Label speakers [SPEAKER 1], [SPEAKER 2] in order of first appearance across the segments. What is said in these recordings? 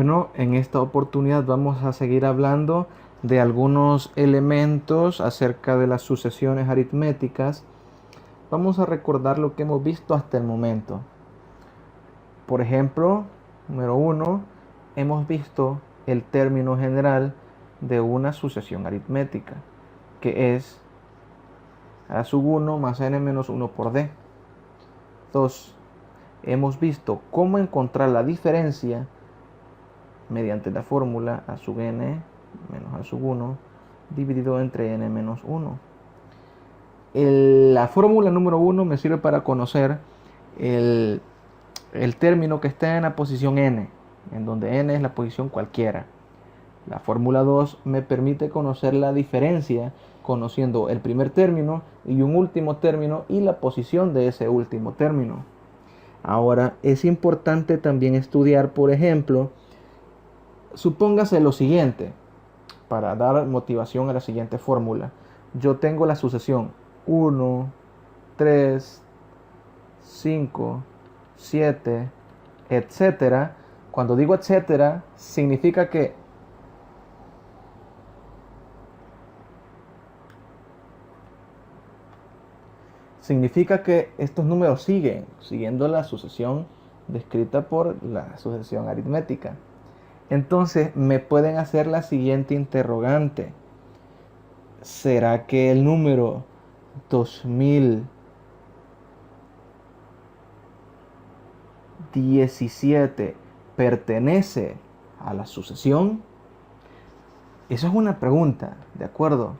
[SPEAKER 1] Bueno, en esta oportunidad vamos a seguir hablando de algunos elementos acerca de las sucesiones aritméticas. Vamos a recordar lo que hemos visto hasta el momento. Por ejemplo, número 1, hemos visto el término general de una sucesión aritmética, que es a sub 1 más n menos 1 por d. 2. Hemos visto cómo encontrar la diferencia mediante la fórmula a sub n menos a sub 1 dividido entre n menos 1. La fórmula número 1 me sirve para conocer el término que está en la posición n, en donde n es la posición cualquiera. La fórmula 2 me permite conocer la diferencia conociendo el primer término y un último término y la posición de ese último término. Ahora es importante también estudiar, por ejemplo, supóngase lo siguiente, para dar motivación a la siguiente fórmula. Yo tengo la sucesión 1, 3, 5, 7, etcétera. Cuando digo etcétera, significa que estos números siguiendo la sucesión descrita por la sucesión aritmética. Entonces me pueden hacer la siguiente interrogante. ¿Será que el número 2017 pertenece a la sucesión? Eso es una pregunta, ¿de acuerdo?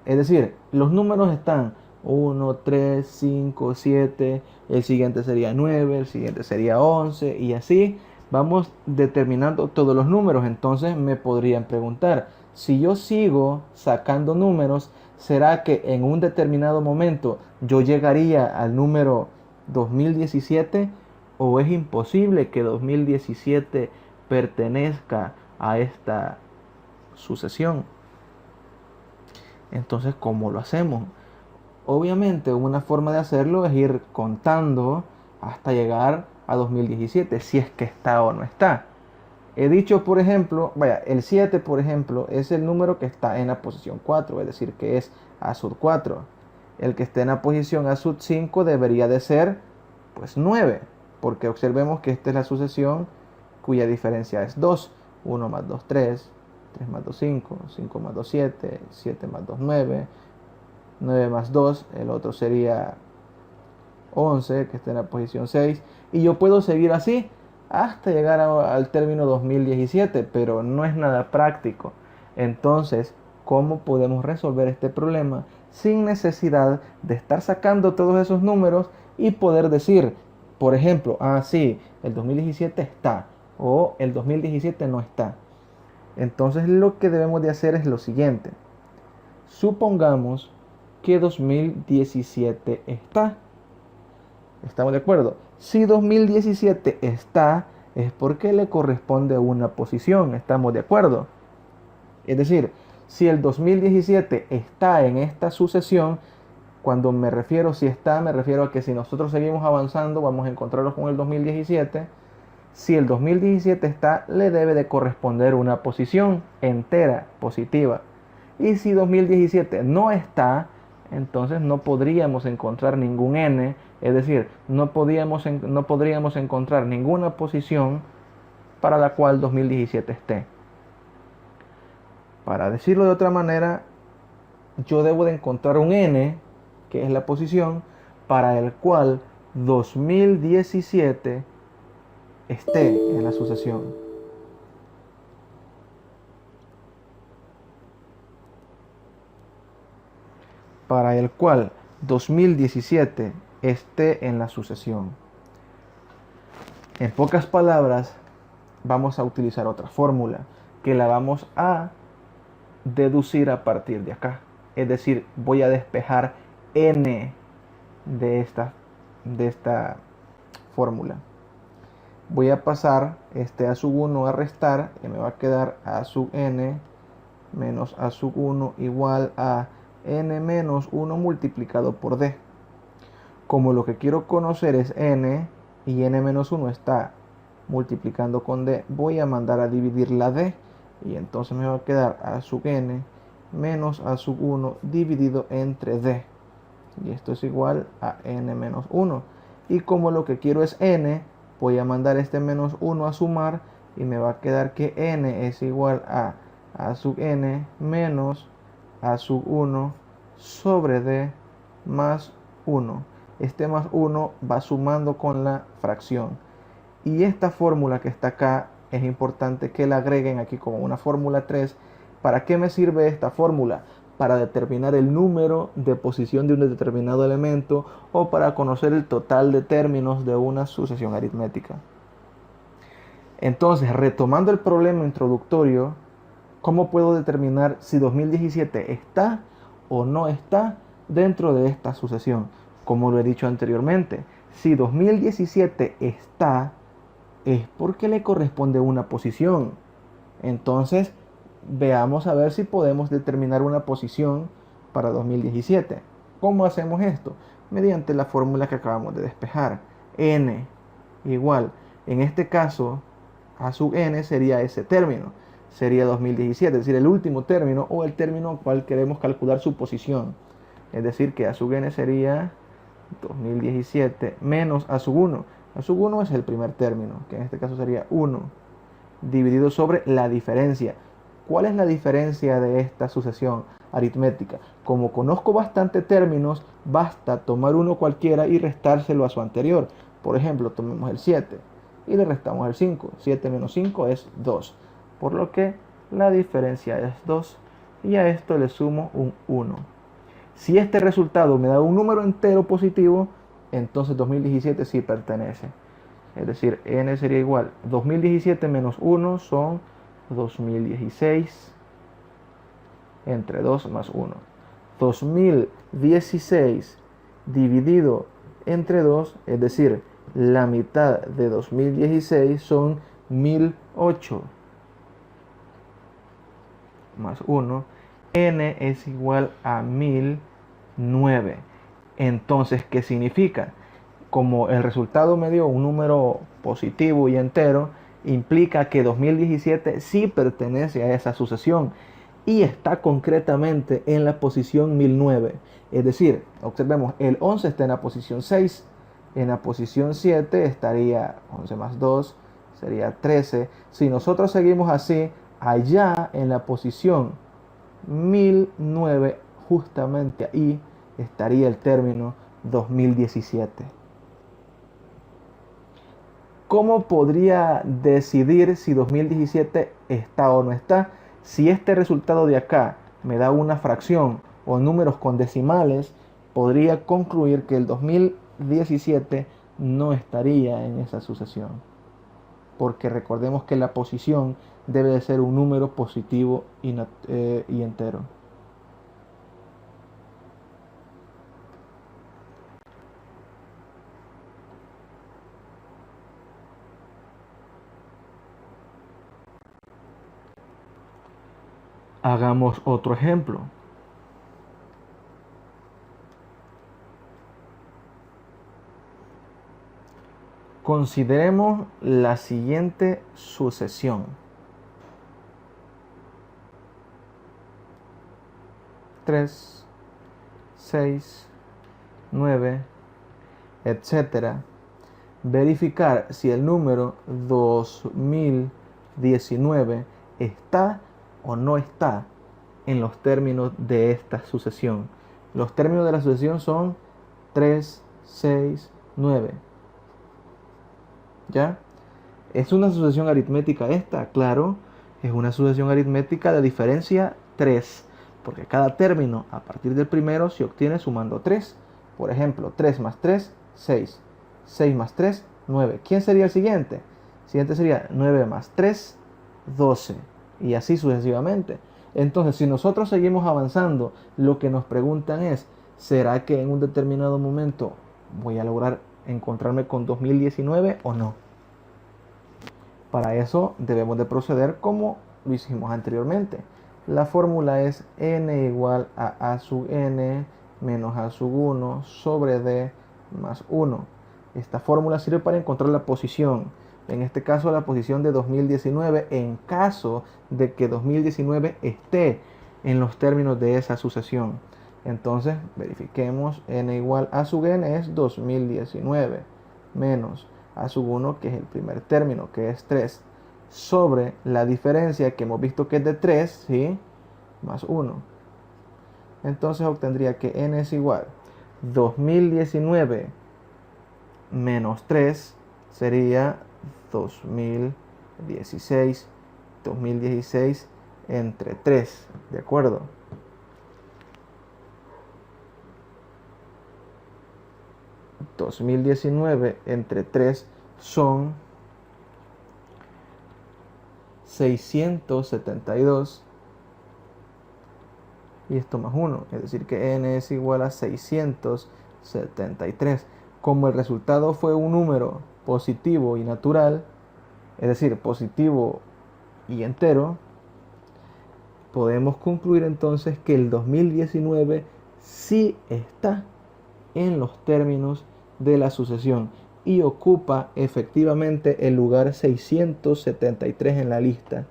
[SPEAKER 1] Es decir, los números están 1, 3, 5, 7, el siguiente sería 9, el siguiente sería 11 y así vamos determinando todos los números. Entonces me podrían preguntar, si yo sigo sacando números, ¿será que en un determinado momento yo llegaría al número 2017 o es imposible que 2017 pertenezca a esta sucesión? Entonces, ¿cómo lo hacemos? Obviamente, una forma de hacerlo es ir contando hasta llegar a 2017, si es que está o no está. He dicho, por ejemplo, el 7, por ejemplo, es el número que está en la posición 4, es decir, que es a sub 4. El que esté en la posición a sub 5 debería de ser, pues, 9, porque observemos que esta es la sucesión cuya diferencia es 2. 1 más 2, 3. 3 más 2, 5, 5 más 2, 7, 7 más 2, 9, 9 más 2, el otro sería 11, que está en la posición 6, y yo puedo seguir así hasta llegar al término 2017, pero no es nada práctico. Entonces, ¿cómo podemos resolver este problema sin necesidad de estar sacando todos esos números y poder decir, por ejemplo, sí, el 2017 está, o el 2017 no está? Entonces lo que debemos de hacer es lo siguiente. Supongamos que 2017 está. ¿Estamos de acuerdo? Si 2017 está, es porque le corresponde una posición. ¿Estamos de acuerdo? Es decir, si el 2017 está en esta sucesión, cuando me refiero si está, me refiero a que si nosotros seguimos avanzando, vamos a encontrarnos con el 2017. Si el 2017 está, le debe de corresponder una posición entera positiva. Y si 2017 no está, entonces no podríamos encontrar ningún n, es decir, no podríamos encontrar ninguna posición para la cual 2017 esté. Para decirlo de otra manera, yo debo de encontrar un n, que es la posición, para el cual 2017 esté en la sucesión. Para el cual 2017 esté en la sucesión. En pocas palabras, vamos a utilizar otra fórmula que la vamos a deducir a partir de acá. Es decir, voy a despejar n de esta fórmula. Voy a pasar este a sub 1 a restar y me va a quedar a sub n menos a sub 1 igual a n menos 1 multiplicado por d. Como lo que quiero conocer es n y n menos 1 está multiplicando con d, voy a mandar a dividir la d, y entonces me va a quedar a sub n menos a sub 1 dividido entre d, y esto es igual a n menos 1. Y como lo que quiero es n, voy a mandar este menos 1 a sumar, y me va a quedar que n es igual a sub n menos a sub 1 sobre d más 1. Este más 1 va sumando con la fracción. Y esta fórmula que está acá es importante que la agreguen aquí como una fórmula 3. ¿Para qué me sirve esta fórmula? Para determinar el número de posición de un determinado elemento o para conocer el total de términos de una sucesión aritmética. Entonces, retomando el problema introductorio, ¿cómo puedo determinar si 2017 está o no está dentro de esta sucesión? Como lo he dicho anteriormente, si 2017 está, es porque le corresponde una posición. Entonces, veamos a ver si podemos determinar una posición para 2017. ¿Cómo hacemos esto? Mediante la fórmula que acabamos de despejar. N igual, en este caso, a sub n sería ese término. Sería 2017, es decir, el último término o el término al cual queremos calcular su posición. Es decir, que a sub n sería 2017 menos a sub 1. A sub 1 es el primer término, que en este caso sería 1, dividido sobre la diferencia. ¿Cuál es la diferencia de esta sucesión aritmética? Como conozco bastante términos, basta tomar uno cualquiera y restárselo a su anterior. Por ejemplo, tomemos el 7 y le restamos el 5. 7 menos 5 es 2. Por lo que la diferencia es 2 y a esto le sumo un 1. Si este resultado me da un número entero positivo, entonces 2017 sí pertenece. Es decir, n sería igual. 2017 menos 1 son 2016 entre 2 más 1. 2016 dividido entre 2, es decir, la mitad de 2016 son 1008 más 1. N es igual a 1009. Entonces, ¿qué significa? Como el resultado me dio un número positivo y entero, implica que 2017 sí pertenece a esa sucesión y está concretamente en la posición 1009. Es decir, observemos, el 11 está en la posición 6, en la posición 7 estaría 11 más 2, sería 13. Si nosotros seguimos así, allá en la posición 1009, justamente ahí estaría el término 2017. ¿Cómo podría decidir si 2017 está o no está? Si este resultado de acá me da una fracción o números con decimales, podría concluir que el 2017 no estaría en esa sucesión. Porque recordemos que la posición debe de ser un número positivo y entero. Hagamos otro ejemplo. Consideremos la siguiente sucesión. 3, 6, 9, etcétera. Verificar si el número 2019 está o no está en los términos de esta sucesión. Los términos de la sucesión son 3, 6, 9. ¿Ya? ¿Es una sucesión aritmética esta? Claro, es una sucesión aritmética de diferencia 3, porque cada término a partir del primero se obtiene sumando 3. Por ejemplo, 3 más 3, 6. 6 más 3, 9. ¿Quién sería el siguiente? El siguiente sería 9 más 3, 12. Y así sucesivamente. Entonces, si nosotros seguimos avanzando, lo que nos preguntan es, ¿será que en un determinado momento voy a lograr encontrarme con 2019 o no? Para eso debemos de proceder como lo hicimos anteriormente. La fórmula es n igual a sub n menos a sub 1 sobre d más 1. Esta fórmula sirve para encontrar la posición. En este caso la posición de 2019 en caso de que 2019 esté en los términos de esa sucesión. Entonces verifiquemos n igual a sub n es 2019 menos a sub 1 que es el primer término que es 3 sobre la diferencia que hemos visto que es de 3, ¿sí? Más 1. Entonces obtendría que n es igual 2019 menos 3 sería 2016. 2016 entre 3, ¿de acuerdo? $2019 entre 3 son 672 y esto más 1, es decir que n es igual a 673. Como el resultado fue un número positivo y natural, es decir, positivo y entero, podemos concluir entonces que el 2019 sí está en los términos de la sucesión y ocupa efectivamente el lugar 673 en la lista.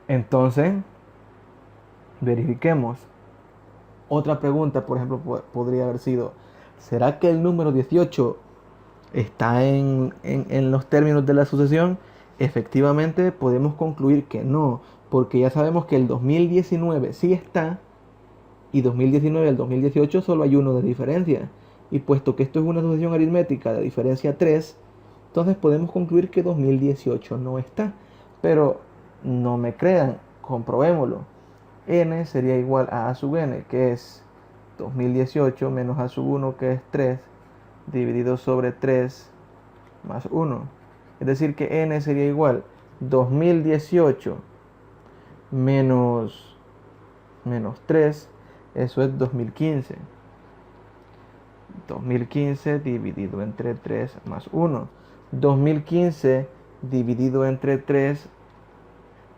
[SPEAKER 1] Entonces, verifiquemos. Otra pregunta, por ejemplo, podría haber sido, ¿será que el número 18 está en los términos de la sucesión? Efectivamente, podemos concluir que no, porque ya sabemos que el 2019 sí está, y 2019 al 2018 solo hay uno de diferencia. Y puesto que esto es una sucesión aritmética de diferencia 3, entonces podemos concluir que 2018 no está. Pero no me crean, comprobémoslo. N sería igual a A sub n, que es 2018 menos A sub 1, que es 3, dividido sobre 3 más 1. Es decir que N sería igual 2018 menos 3, eso es 2015. 2015 dividido entre 3 más 1. 2015 dividido entre 3,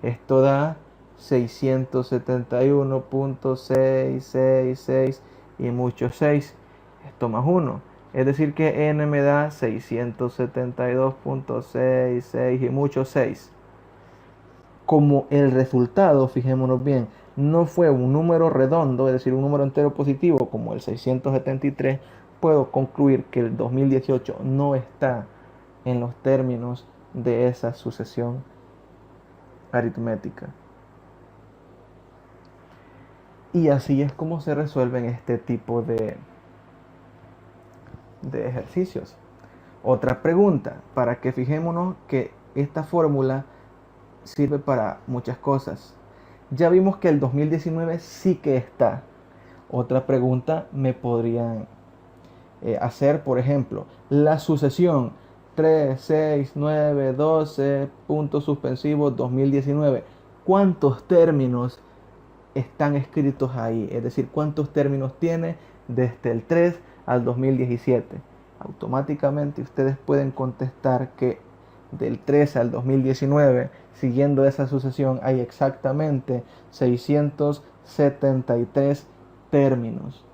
[SPEAKER 1] esto da 671.666 y muchos 6. Esto más 1. Es decir que n me da 672.66 y muchos 6. Como el resultado, fijémonos bien, no fue un número redondo, es decir, un número entero positivo como el 673, puedo concluir que el 2018 no está en los términos de esa sucesión aritmética. Y así es como se resuelven este tipo de ejercicios. Otra pregunta, para que fijémonos que esta fórmula sirve para muchas cosas. Ya vimos que el 2019 sí que está. Otra pregunta me podrían hacer, por ejemplo, la sucesión 3, 6, 9, 12, puntos suspensivos 2019. ¿Cuántos términos están escritos ahí? Es decir, ¿cuántos términos tiene desde el 3 al 2017? Automáticamente ustedes pueden contestar que del 3 al 2019, siguiendo esa sucesión, hay exactamente 673 términos.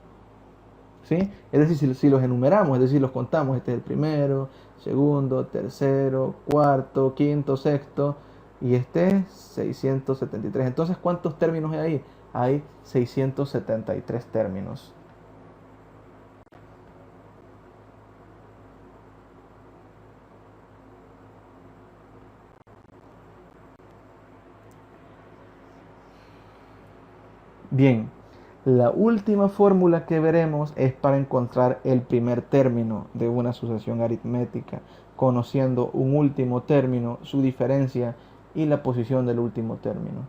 [SPEAKER 1] ¿Sí? Es decir, si los enumeramos, es decir, los contamos, este es el primero, segundo, tercero, cuarto, quinto, sexto, y este es 673. Entonces, ¿cuántos términos hay ahí? Hay 673 términos. Bien, la última fórmula que veremos es para encontrar el primer término de una sucesión aritmética, conociendo un último término, su diferencia y la posición del último término.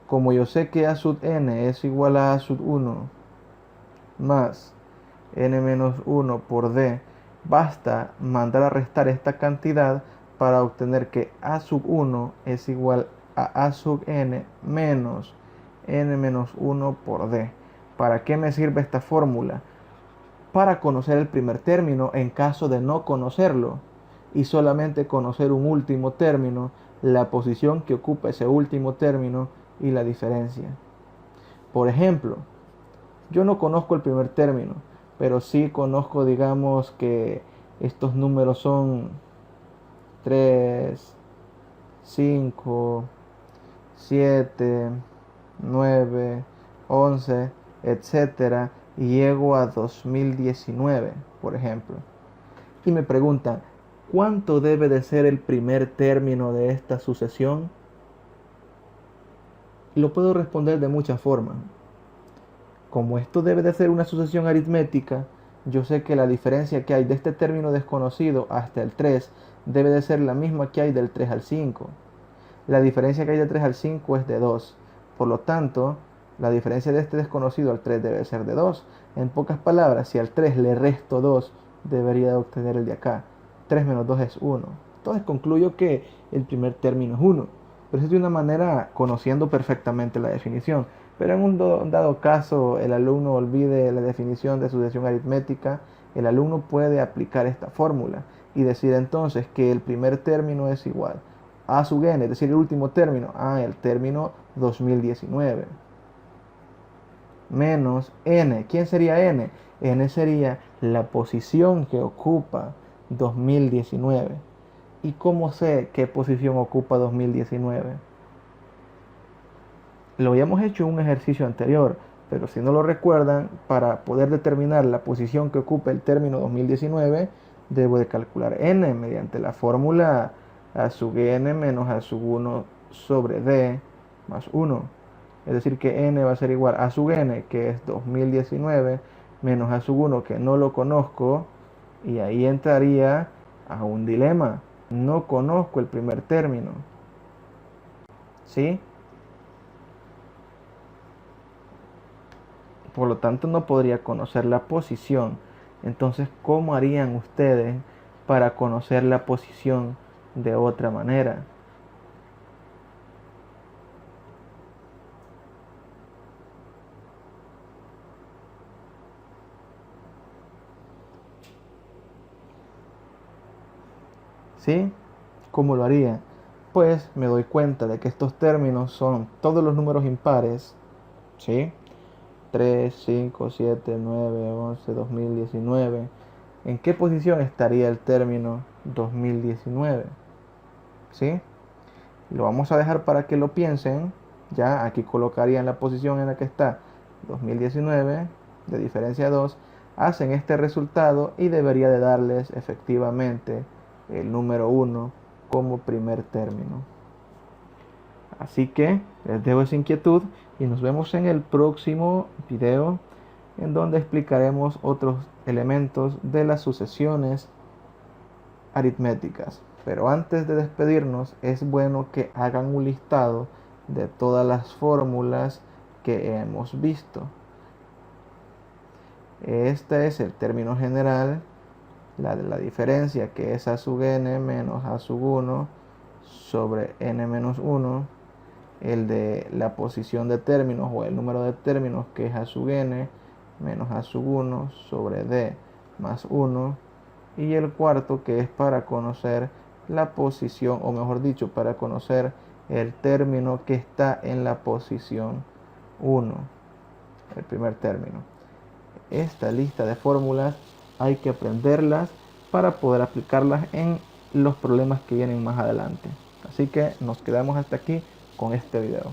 [SPEAKER 1] Como yo sé que A sub n es igual a A sub 1 más n menos 1 por d, basta mandar a restar esta cantidad para obtener que A sub 1 es igual a A sub n menos n menos 1 por d. ¿Para qué me sirve esta fórmula? Para conocer el primer término en caso de no conocerlo y solamente conocer un último término, la posición que ocupa ese último término y la diferencia. Por ejemplo, yo no conozco el primer término, pero sí conozco, digamos, que estos números son 3, 5, 7, 9, 11, etcétera, y llego a 2019, por ejemplo. Y me preguntan, ¿cuánto debe de ser el primer término de esta sucesión? Lo puedo responder de muchas formas. Como esto debe de ser una sucesión aritmética, yo sé que la diferencia que hay de este término desconocido hasta el 3 debe de ser la misma que hay del 3 al 5. La diferencia que hay de 3 al 5 es de 2. Por lo tanto, la diferencia de este desconocido al 3 debe ser de 2. En pocas palabras, si al 3 le resto 2, debería de obtener el de acá. 3 menos 2 es 1. Entonces concluyo que el primer término es 1. Pero eso es de una manera conociendo perfectamente la definición. Pero en un dado caso el alumno olvide la definición de sucesión aritmética, el alumno puede aplicar esta fórmula y decir entonces que el primer término es igual a sub n, es decir, el último término, el término 2019, menos n. ¿Quién sería n? N sería la posición que ocupa 2019. ¿Y cómo sé qué posición ocupa 2019? Lo habíamos hecho en un ejercicio anterior, pero si no lo recuerdan, para poder determinar la posición que ocupa el término 2019, debo de calcular n mediante la fórmula a sub n menos a sub 1 sobre d más 1. Es decir, que n va a ser igual a sub n, que es 2019, menos a sub 1, que no lo conozco, y ahí entraría a un dilema. No conozco el primer término. ¿Sí? Por lo tanto, no podría conocer la posición. Entonces, ¿cómo harían ustedes para conocer la posición de otra manera? ¿Sí? ¿Cómo lo haría? Pues me doy cuenta de que estos términos son todos los números impares, ¿sí? 3, 5, 7, 9, 11, 2019. ¿En qué posición estaría el término 2019? ¿Sí? Lo vamos a dejar para que lo piensen. Ya aquí colocarían la posición en la que está 2019, de diferencia 2. Hacen este resultado y debería de darles efectivamente el número 1 como primer término. Así que les dejo esa inquietud y nos vemos en el próximo video, en donde explicaremos otros elementos de las sucesiones aritméticas. Pero antes de despedirnos, es bueno que hagan un listado de todas las fórmulas que hemos visto. Este es el término general, la de la diferencia, que es a sub n menos a sub 1 sobre n menos 1. El de la posición de términos o el número de términos, que es a sub n menos a sub 1 sobre d más 1. Y el cuarto, que es para conocer la posición, o mejor dicho, para conocer el término que está en la posición 1, el primer término. Esta lista de fórmulas hay que aprenderlas para poder aplicarlas en los problemas que vienen más adelante. Así que nos quedamos hasta aquí con este video.